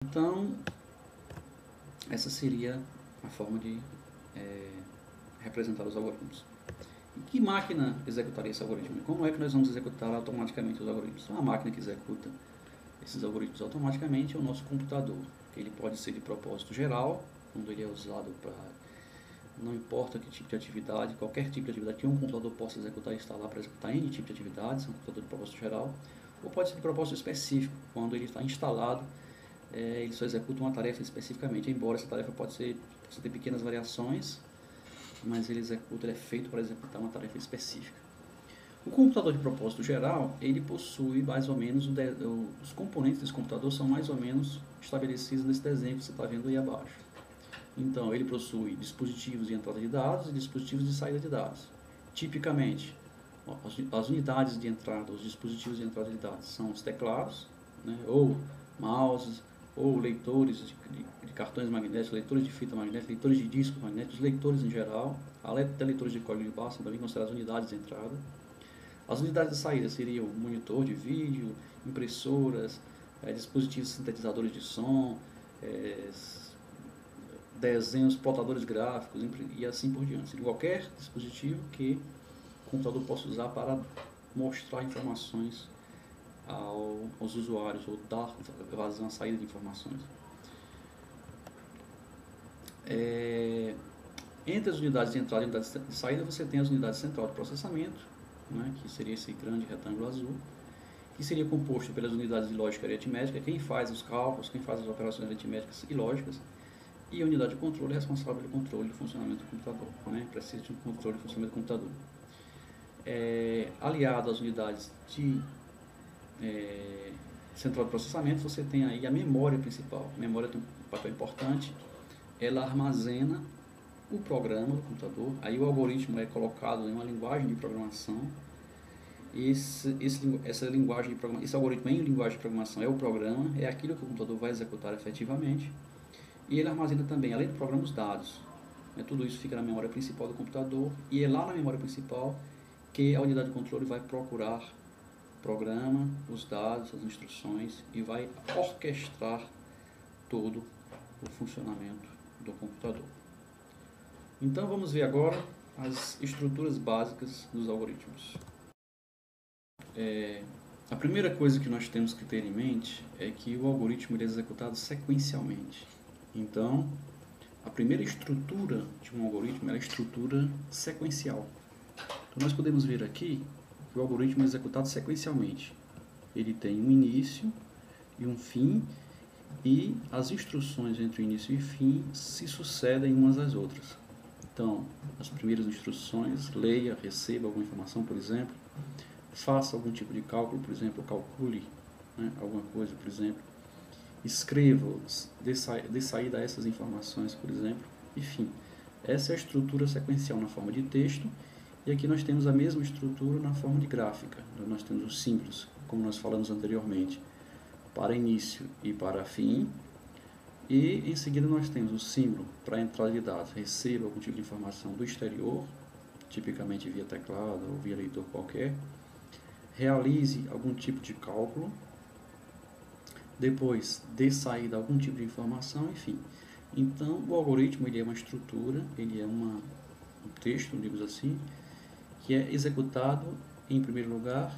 Então, essa seria a forma de representar os algoritmos. E que máquina executaria esse algoritmo? Como é que nós vamos executar automaticamente os algoritmos? Uma máquina que executa esses algoritmos automaticamente é o nosso computador. Ele pode ser de propósito geral, quando ele é usado para, não importa que tipo de atividade, qualquer tipo de atividade que um computador possa executar e instalar para executar N tipo de atividades, é um computador de propósito geral, ou pode ser de propósito específico, quando ele está instalado, ele só executa uma tarefa especificamente, embora essa tarefa possa ter pequenas variações, mas ele é feito para executar uma tarefa específica. O computador de propósito geral, ele possui mais ou menos, os componentes desse computador são mais ou menos estabelecidos nesse desenho que você está vendo aí abaixo. Então, ele possui dispositivos de entrada de dados e dispositivos de saída de dados. Tipicamente, as unidades de entrada, os dispositivos de entrada de dados são os teclados, né, ou mouses, ou leitores de cartões magnéticos, leitores de fita magnética, leitores de discos magnéticos, leitores em geral, até leitores de código de barra são também consideradas unidades de entrada. As unidades de saída seriam monitor de vídeo, impressoras, dispositivos sintetizadores de som, desenhos, plotadores gráficos e assim por diante. Qualquer dispositivo que o computador possa usar para mostrar informações aos usuários ou dar vazão à saída de informações. Entre as unidades de entrada e unidades de saída, você tem as unidades central de processamento, né, que seria esse grande retângulo azul, que seria composto pelas unidades de lógica e aritmética, quem faz os cálculos, quem faz as operações aritméticas e lógicas, e a unidade de controle responsável pelo controle do funcionamento do computador, né, precisa de um controle do funcionamento do computador. Aliado às unidades de central de processamento, você tem aí a memória principal. A memória tem um papel importante, ela armazena o programa do computador, aí o algoritmo é colocado em uma linguagem de programação. Esse algoritmo em linguagem de programação é o programa, é aquilo que o computador vai executar efetivamente, e ele armazena também, além do programa, os dados. Tudo isso fica na memória principal do computador, e é lá na memória principal que a unidade de controle vai procurar o programa, os dados, as instruções, e vai orquestrar todo o funcionamento do computador. Então vamos ver agora as estruturas básicas dos algoritmos. A primeira coisa que nós temos que ter em mente é que o algoritmo ele é executado sequencialmente. Então, a primeira estrutura de um algoritmo é a estrutura sequencial. Então, nós podemos ver aqui que o algoritmo é executado sequencialmente. Ele tem um início e um fim, e as instruções entre o início e fim se sucedem umas às outras. Então, as primeiras instruções, leia, receba alguma informação, por exemplo, faça algum tipo de cálculo, por exemplo, calcule, né, alguma coisa, por exemplo, escreva, dê saída a essas informações, por exemplo, enfim. Essa é a estrutura sequencial na forma de texto, e aqui nós temos a mesma estrutura na forma de gráfica. Nós temos os símbolos, como nós falamos anteriormente, para início e para fim, e em seguida nós temos o símbolo para entrada de dados, receba algum tipo de informação do exterior, tipicamente via teclado ou via leitor qualquer, realize algum tipo de cálculo, depois dê saída a algum tipo de informação, enfim. Então, o algoritmo ele é uma estrutura, ele é um texto, digamos assim, que é executado, em primeiro lugar,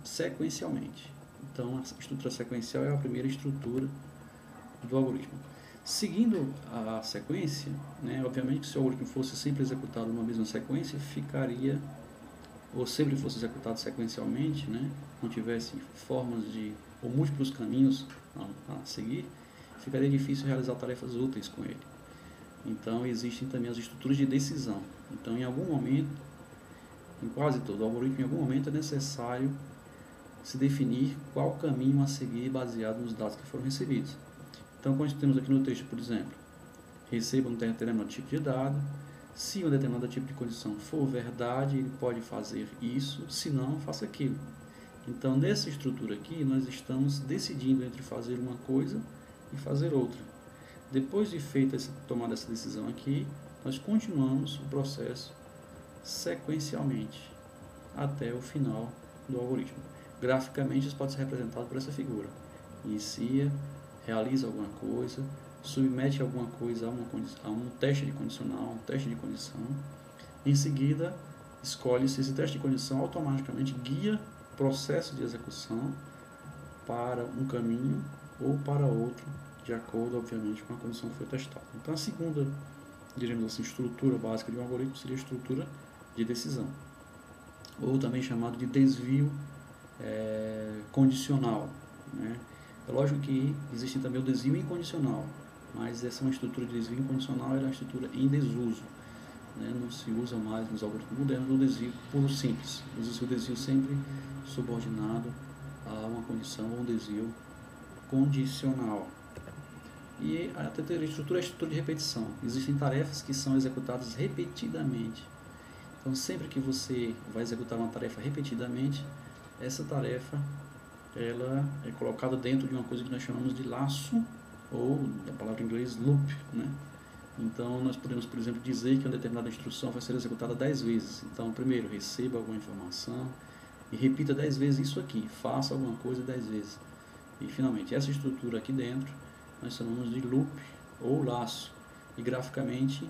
sequencialmente. Então, a estrutura sequencial é a primeira estrutura do algoritmo. Seguindo a sequência, né, obviamente que se o algoritmo fosse sempre executado numa mesma sequência, ficaria, ou sempre fosse executado sequencialmente, né, não tivesse formas ou múltiplos caminhos a seguir, ficaria difícil realizar tarefas úteis com ele. Então, existem também as estruturas de decisão. Então, em algum momento, em quase todo algoritmo, em algum momento é necessário se definir qual caminho a seguir baseado nos dados que foram recebidos. Então, como temos aqui no texto, por exemplo, receba um determinado tipo de dado, se um determinado tipo de condição for verdade, ele pode fazer isso, se não, faça aquilo. Então, nessa estrutura aqui, nós estamos decidindo entre fazer uma coisa e fazer outra. Depois de tomada essa decisão aqui, nós continuamos o processo sequencialmente até o final do algoritmo. Graficamente, isso pode ser representado por essa figura. Inicia, realiza alguma coisa, submete alguma coisa a um teste de condicional, um teste de condição. Em seguida, escolhe-se esse teste de condição automaticamente guia o processo de execução para um caminho ou para outro, de acordo, obviamente, com a condição que foi testada. Então, a segunda, diríamos assim, estrutura básica de um algoritmo seria a estrutura de decisão, ou também chamado de desvio condicional, né? É lógico que existe também o desvio incondicional, mas essa é uma estrutura de desvio incondicional, é uma estrutura em desuso, né? Não se usa mais nos algoritmos modernos o desvio puro simples, usa-se o desvio sempre subordinado a uma condição ou um desvio condicional. E a terceira estrutura é a estrutura de repetição. Existem tarefas que são executadas repetidamente. Então, sempre que você vai executar uma tarefa repetidamente, essa tarefa ela é colocada dentro de uma coisa que nós chamamos de laço, ou da palavra em inglês loop, né? Então, nós podemos, por exemplo, dizer que uma determinada instrução vai ser executada 10 vezes. Então, primeiro, receba alguma informação e repita 10 vezes isso aqui, faça alguma coisa 10 vezes. E, finalmente, essa estrutura aqui dentro, nós chamamos de loop ou laço. E, graficamente,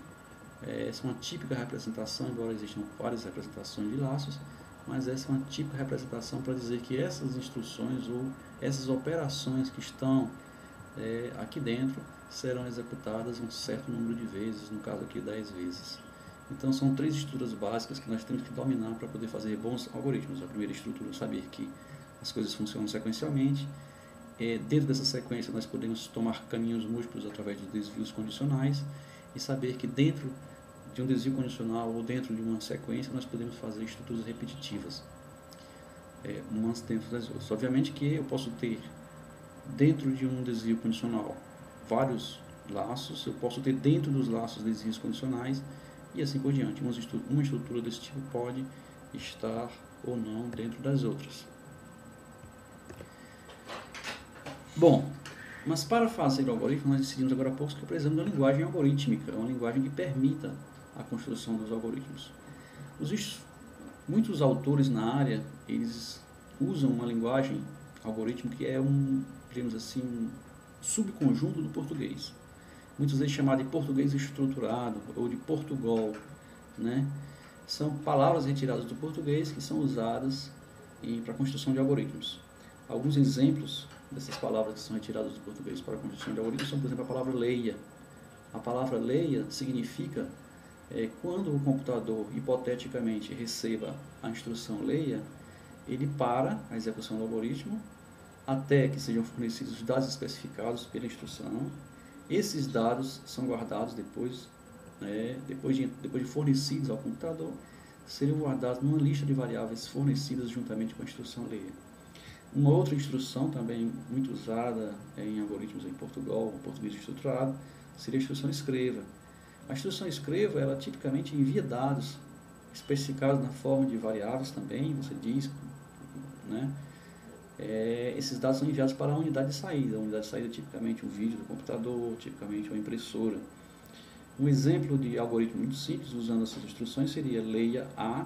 essa é uma típica representação, embora existam várias representações de laços, mas essa é uma típica representação para dizer que essas instruções ou essas operações que estão aqui dentro serão executadas um certo número de vezes, no caso aqui 10 vezes. Então são 3 estruturas básicas que nós temos que dominar para poder fazer bons algoritmos. A primeira estrutura é saber que as coisas funcionam sequencialmente. Dentro dessa sequência nós podemos tomar caminhos múltiplos através de desvios condicionais e saber que dentro de um desvio condicional ou dentro de uma sequência nós podemos fazer estruturas repetitivas, umas dentro das outras. Obviamente que eu posso ter dentro de um desvio condicional vários laços, eu posso ter dentro dos laços desvios condicionais e assim por diante. Uma estrutura desse tipo pode estar ou não dentro das outras. Bom, mas para fazer o algoritmo, nós decidimos agora há pouco que precisamos de uma linguagem algorítmica, uma linguagem que permita a construção dos algoritmos. Muitos autores na área, eles usam uma linguagem algorítmica que é digamos assim, um subconjunto do português. Muitos vezes chamados de português estruturado ou de Portugal, né? São palavras retiradas do português que são usadas para a construção de algoritmos. Alguns exemplos dessas palavras que são retiradas do português para a construção de algoritmos são, por exemplo, a palavra leia. A palavra leia significa quando o computador, hipoteticamente, receba a instrução leia, ele para a execução do algoritmo até que sejam fornecidos os dados especificados pela instrução. Esses dados são guardados depois de fornecidos ao computador, seriam guardados numa lista de variáveis fornecidas juntamente com a instrução leia. Uma outra instrução também muito usada em algoritmos em Portugal, português estruturado, seria a instrução escreva. A instrução escreva, ela tipicamente envia dados especificados na forma de variáveis também, você diz, né? Esses dados são enviados para a unidade de saída. A unidade de saída é tipicamente um vídeo do computador, tipicamente uma impressora. Um exemplo de algoritmo muito simples usando essas instruções seria leia A.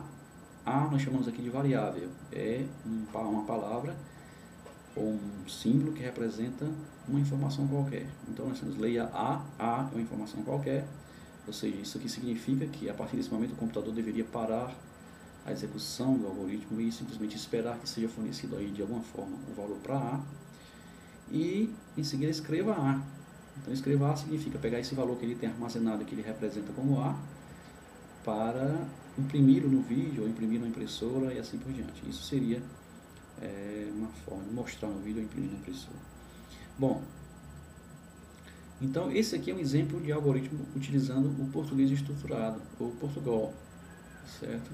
A nós chamamos aqui de variável. É uma palavra ou um símbolo que representa uma informação qualquer. Então nós temos leia A é uma informação qualquer, ou seja, isso aqui significa que a partir desse momento o computador deveria parar a execução do algoritmo e simplesmente esperar que seja fornecido aí de alguma forma o valor para A e em seguida escreva A. Então escreva A significa pegar esse valor que ele tem armazenado, que ele representa como A, para imprimir-o no vídeo ou imprimir na impressora e assim por diante. Isso seria uma forma de mostrar no vídeo ou imprimir na impressora. Bom, então esse aqui é um exemplo de algoritmo utilizando o português estruturado, ou Portugal, certo?